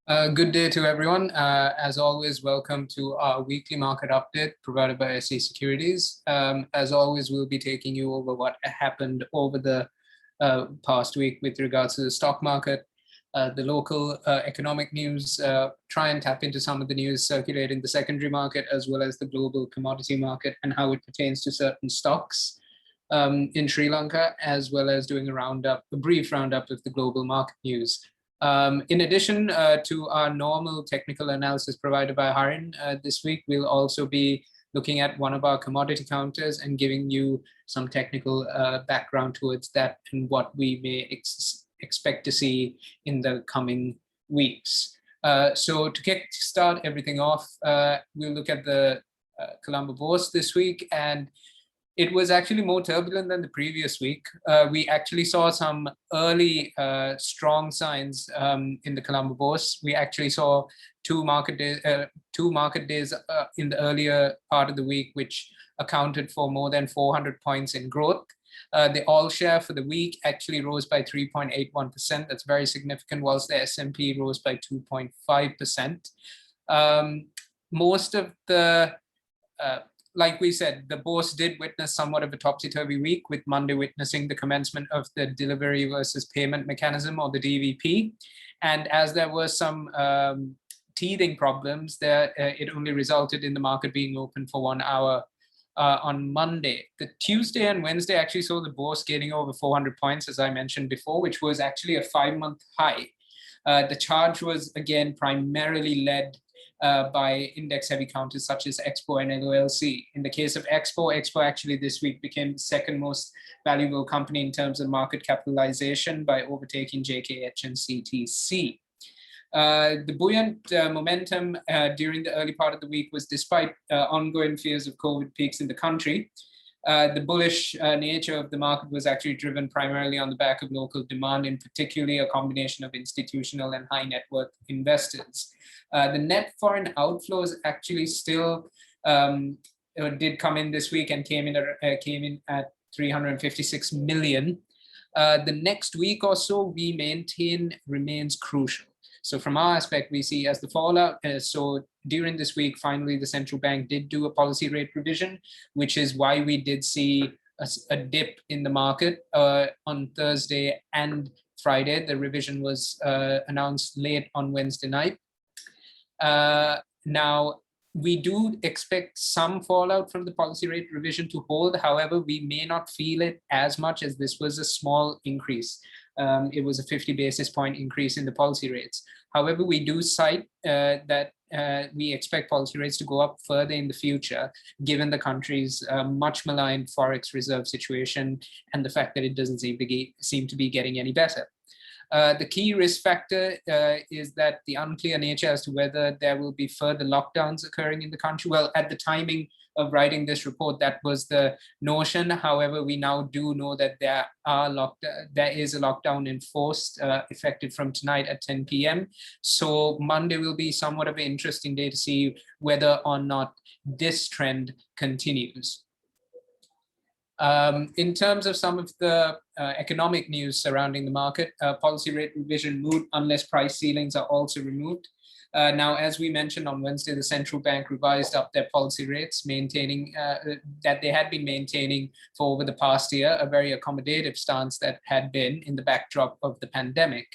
Good day to everyone. As always, welcome to our weekly market update provided by SE Securities. As always, we'll be taking you over what happened over the past week with regards to the stock market, the local economic news, try and tap into some of the news circulating the secondary market, as well as the global commodity market and how it pertains to certain stocks in Sri Lanka, as well as doing a brief roundup of the global market news. In addition to our normal technical analysis provided by Harin, this week we'll also be looking at one of our commodity counters and giving you some technical background towards that and what we may expect to see in the coming weeks. So to kickstart everything off, we'll look at the Colombo bourse this week, and it was actually more turbulent than the previous week. We actually saw some early strong signs in the Colombo bourse. We actually saw two market days in the earlier part of the week, which accounted for more than 400 points in growth. The all share for the week actually rose by 3.81%. That's very significant, whilst the S&P rose by 2.5%. Most of the like we said, the bourse did witness somewhat of a topsy-turvy week, with Monday witnessing the commencement of the delivery versus payment mechanism, or the DVP. And as there were some teething problems there, it only resulted in the market being open for 1 hour on Monday. The Tuesday and Wednesday actually saw the bourse gaining over 400 points, as I mentioned before, which was actually a 5-month high. The charge was, again, primarily led by index-heavy counters such as Expo and LOLC. In the case of Expo actually this week became the second most valuable company in terms of market capitalization by overtaking JKH and CTC. The buoyant momentum during the early part of the week was despite ongoing fears of COVID peaks in the country. The bullish nature of the market was actually driven primarily on the back of local demand, in particularly a combination of institutional and high net worth investors. The net foreign outflows actually still did come in this week and came in at 356 million. The next week or so we maintain remains crucial. So from our aspect, we see as the fallout. So during this week, finally, the central bank did do a policy rate revision, which is why we did see a dip in the market on Thursday and Friday. The revision was announced late on Wednesday night. Now, we do expect some fallout from the policy rate revision to hold. However, we may not feel it as much, as this was a small increase. It was a 50 basis point increase in the policy rates. However, we do cite that we expect policy rates to go up further in the future, given the country's much maligned forex reserve situation and the fact that it doesn't seem to be getting any better. The key risk factor is that the unclear nature as to whether there will be further lockdowns occurring in the country. Well, at the timing of writing this report, that was the notion. However, we now do know that there is a lockdown enforced, effective from tonight at 10 p.m. So Monday will be somewhat of an interesting day to see whether or not this trend continues. In terms of some of the economic news surrounding the market, policy rate revision moot unless price ceilings are also removed. Now, as we mentioned on Wednesday, the central bank revised up their policy rates, maintaining that they had been maintaining for over the past year, a very accommodative stance that had been in the backdrop of the pandemic.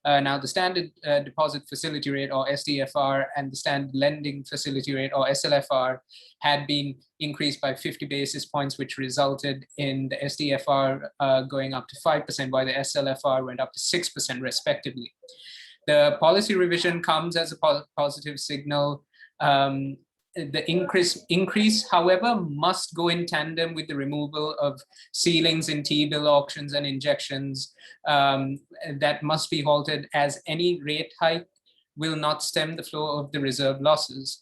Now, the standard deposit facility rate, or SDFR, and the standard lending facility rate, or SLFR, had been increased by 50 basis points, which resulted in the SDFR going up to 5%, while the SLFR went up to 6% respectively. The policy revision comes as a positive signal. The increase, however, must go in tandem with the removal of ceilings in T-bill auctions and injections. That must be halted, as any rate hike will not stem the flow of the reserve losses.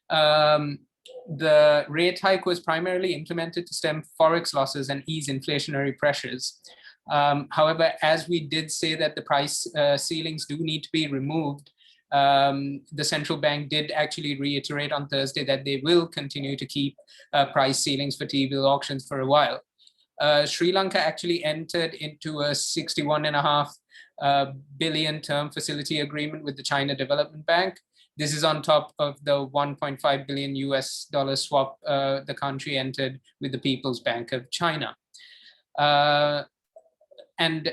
The rate hike was primarily implemented to stem forex losses and ease inflationary pressures. However, as we did say that the price ceilings do need to be removed, the central bank did actually reiterate on Thursday that they will continue to keep price ceilings for T-bill auctions for a while. Sri Lanka actually entered into a 61.5 billion term facility agreement with the China Development Bank. This is on top of the 1.5 billion US dollar swap the country entered with the People's Bank of China. And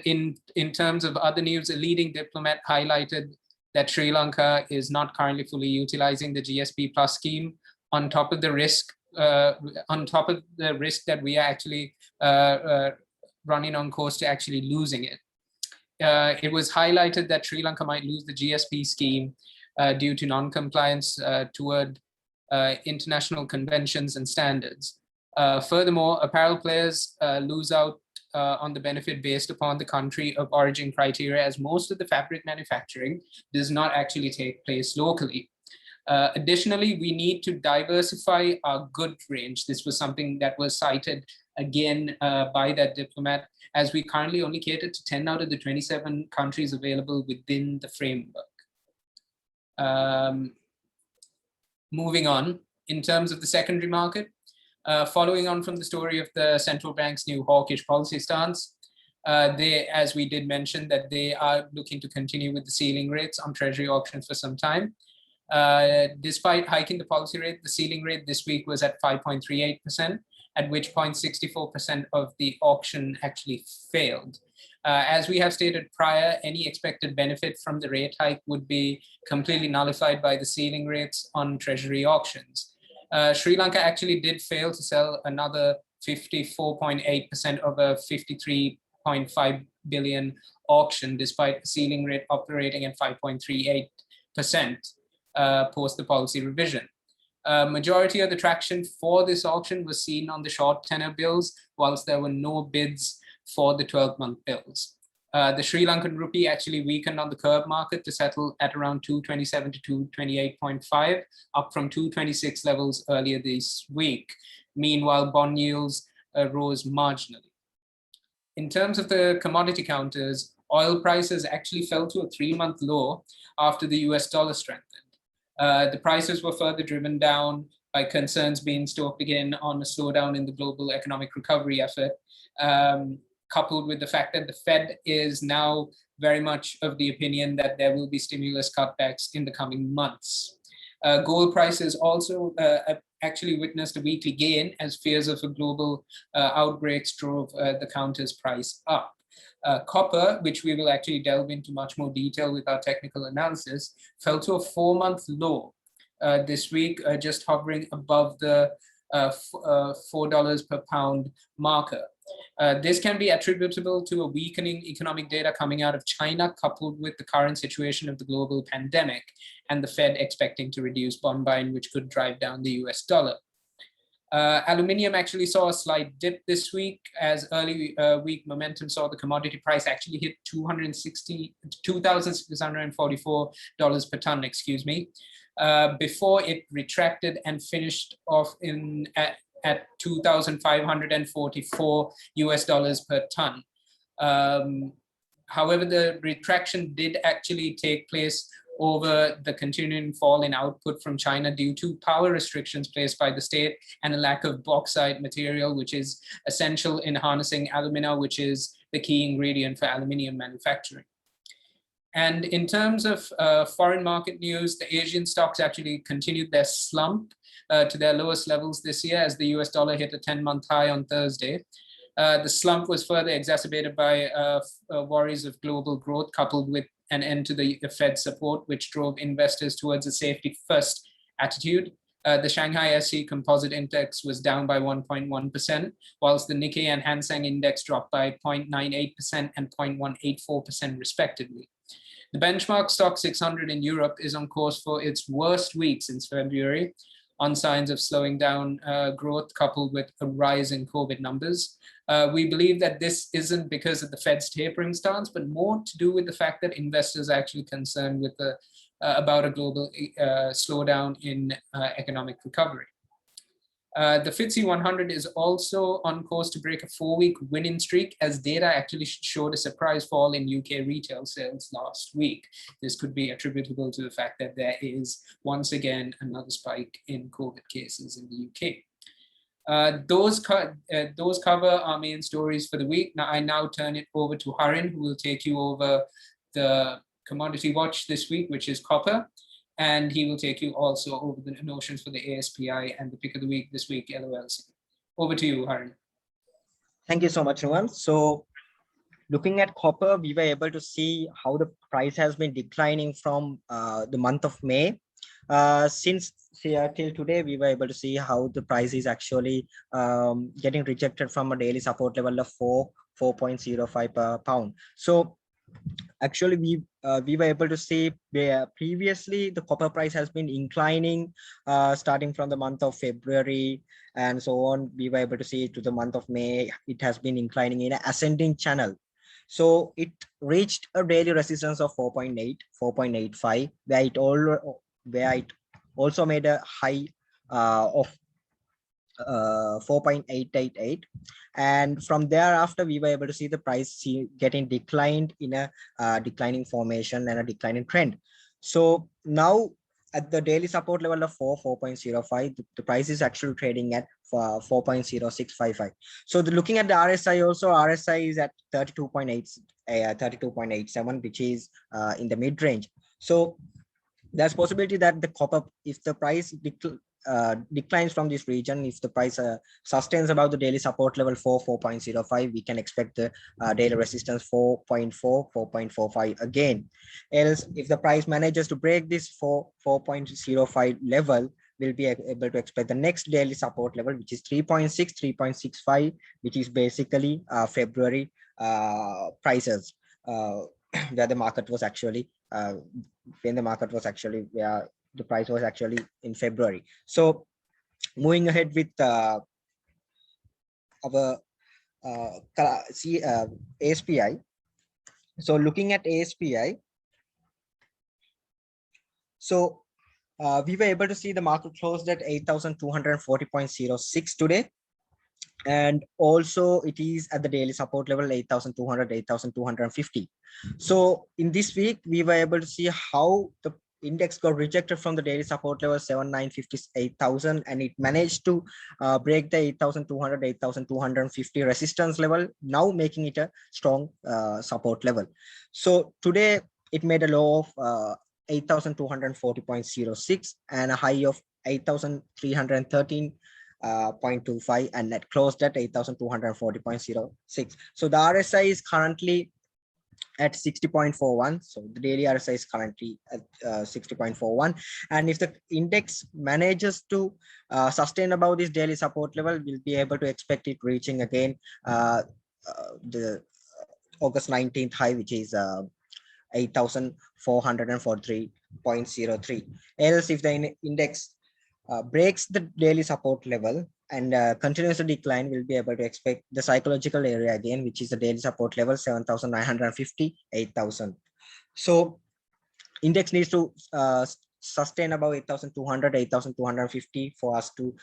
in terms of other news, a leading diplomat highlighted that Sri Lanka is not currently fully utilizing the GSP Plus scheme on top of the risk that we are actually running on course to actually losing it. It was highlighted that Sri Lanka might lose the GSP scheme due to non-compliance toward international conventions and standards. Furthermore, apparel players lose out on the benefit based upon the country of origin criteria, as most of the fabric manufacturing does not actually take place locally. Additionally, we need to diversify our good range. This was something that was cited again by that diplomat, as we currently only cater to 10 out of the 27 countries available within the framework. Moving on, in terms of the secondary market, following on from the story of the central bank's new hawkish policy stance, as we did mention, that they are looking to continue with the ceiling rates on treasury auctions for some time. Despite hiking the policy rate, the ceiling rate this week was at 5.38%, at which point 64% of the auction actually failed. As we have stated prior, any expected benefit from the rate hike would be completely nullified by the ceiling rates on treasury auctions. Sri Lanka actually did fail to sell another 54.8% of a 53.5 billion auction, despite the ceiling rate operating at 5.38% post the policy revision. Majority of the traction for this auction was seen on the short tenor bills, whilst there were no bids for the 12-month bills. The Sri Lankan rupee actually weakened on the curb market to settle at around 227 to 228.5, up from 226 levels earlier this week. Meanwhile, bond yields rose marginally. In terms of the commodity counters, oil prices actually fell to a 3-month low after the US dollar strengthened. The prices were further driven down by concerns being stoked again on a slowdown in the global economic recovery effort, coupled with the fact that the Fed is now very much of the opinion that there will be stimulus cutbacks in the coming months. Gold prices also actually witnessed a weekly gain as fears of a global outbreaks drove the counter's price up. Copper, which we will actually delve into much more detail with our technical analysis, fell to a 4-month low this week, just hovering above the $4 per pound marker. This can be attributable to a weakening economic data coming out of China, coupled with the current situation of the global pandemic and the Fed expecting to reduce bond buying, which could drive down the US dollar. Aluminium actually saw a slight dip this week, as early week momentum saw the commodity price actually hit $2,644 per ton, before it retracted and finished off at $2,544 US dollars per ton. However, the retraction did actually take place over the continuing fall in output from China due to power restrictions placed by the state and a lack of bauxite material, which is essential in harnessing alumina, which is the key ingredient for aluminium manufacturing. And in terms of foreign market news, the Asian stocks actually continued their slump to their lowest levels this year, as the US dollar hit a 10-month high on Thursday. The slump was further exacerbated by worries of global growth, coupled with an end to the Fed support, which drove investors towards a safety-first attitude. The Shanghai SC Composite Index was down by 1.1%, whilst the Nikkei and Hang Seng Index dropped by 0.98% and 0.184% respectively. The benchmark stock 600 in Europe is on course for its worst week since February, on signs of slowing down growth, coupled with a rise in COVID numbers. We believe that this isn't because of the Fed's tapering stance, but more to do with the fact that investors are actually concerned with about a global slowdown in economic recovery. The FTSE 100 is also on course to break a 4-week winning streak, as data actually showed a surprise fall in UK retail sales last week. This could be attributable to the fact that there is once again another spike in COVID cases in the UK. Those cover our main stories for the week. Now I turn it over to Harin, who will take you over the commodity watch this week, which is copper, and he will take you also over the notions for the ASPI and the pick of the week this week, LOLC. Over to you, Harin. Thank you so much, Nuwan. So looking at copper, we were able to see how the price has been declining from the month of May. Since till today, we were able to see how the price is actually getting rejected from a daily support level of 4.05 per pound. So actually we were able to see where previously the copper price has been inclining starting from the month of February and so on. We were able to see to the month of May, it has been inclining in an ascending channel. So it reached a daily resistance of 4.8, 4.85, where it also made a high of 4.888, and from thereafter we were able to see the price getting declined in a declining formation and a declining trend. So now at the daily support level of 4.05, the price is actually trading at 4.0655. So looking at the RSI also, RSI is at 32.87, which is in the mid range. So there's possibility that the copper, if the price declines from this region, if the price sustains above the daily support level 4.05, we can expect the daily resistance 4.45 again. Else, if the price manages to break this 4.05 level, we'll be able to expect the next daily support level, which is 3.65, which is basically February prices, where the market was actually where the price was actually in February. So moving ahead with our ASPI. So looking at ASPI, so we were able to see the market closed at 8,240.06 today. And also it is at the daily support level 8,200, 8,250. So in this week, we were able to see how the index got rejected from the daily support level 7,958,000, and it managed to break the 8,200, 8,250 resistance level, now making it a strong support level. So today it made a low of 8,240.06 and a high of 8,313.25, and net closed at 8,240.06. So the RSI is currently at 60.41. So the daily RSI is currently at 60.41. And if the index manages to sustain above this daily support level, we'll be able to expect it reaching again the August 19th high, which is 8,443.03. Else, if the index breaks the daily support level and continues to decline, we'll be able to expect the psychological area again, which is the daily support level 7,950, 8,000. So index needs to sustain above 8,200, 8,250 for us to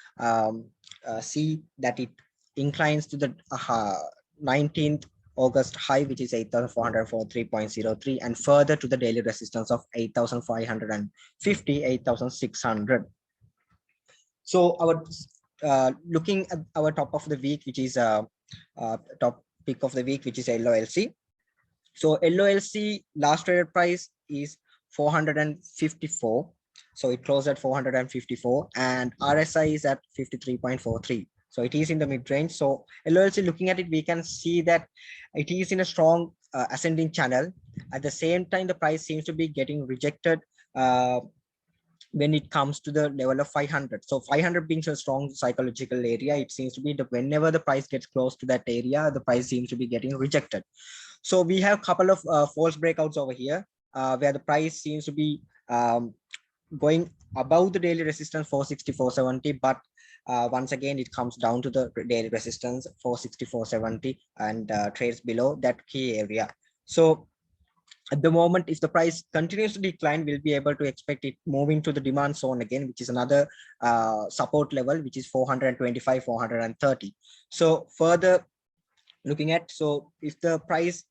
see that it inclines to the 19th August high, which is 8,443.03, and further to the daily resistance of 8,550, 8,600. So our looking at our top of the week, which is top pick of the week, which is LOLC. So LOLC last traded price is 454. So it closed at 454, and RSI is at 53.43. So it is in the mid range. So LOLC, looking at it, we can see that it is in a strong ascending channel. At the same time, the price seems to be getting rejected when it comes to the level of 500. So 500 being a strong psychological area, it seems to be that whenever the price gets close to that area, the price seems to be getting rejected. So we have a couple of false breakouts over here where the price seems to be going above the daily resistance 464.70, but once again it comes down to the daily resistance 464.70 and trades below that key area. So at the moment, if the price continues to decline, we'll be able to expect it moving to the demand zone again, which is another support level, which is 425, 430. So further looking at, so if the price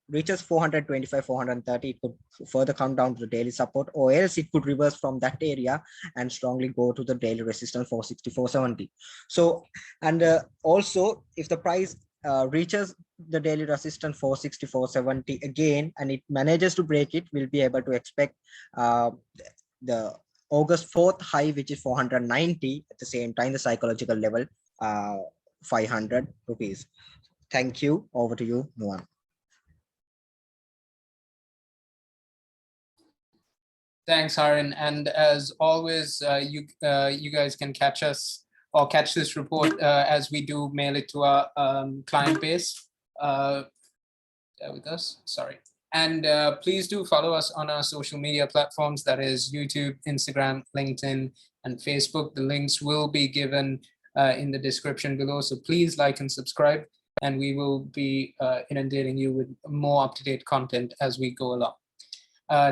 reaches 425, 430, it could further come down to the daily support, or else it could reverse from that area and strongly go to the daily resistance 460, 470. So, and also if the price reaches the daily resistance 460, 470 again, and it manages to break it, we'll be able to expect the August 4th high, which is 490. At the same time, the psychological level 500 rupees. Thank you. Over to you, Nuwan. Thanks, Harin. And as always, you guys can catch us or catch this report as we do mail it to our client base with us. Sorry. And please do follow us on our social media platforms, that is YouTube, Instagram, LinkedIn, and Facebook. The links will be given in the description below. So please like and subscribe, and we will be inundating you with more up-to-date content as we go along.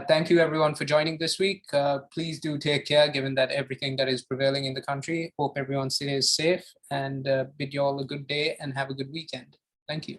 Thank you everyone for joining this week. Please do take care given that everything that is prevailing in the country. Hope everyone stays safe, and bid you all a good day and have a good weekend. Thank you.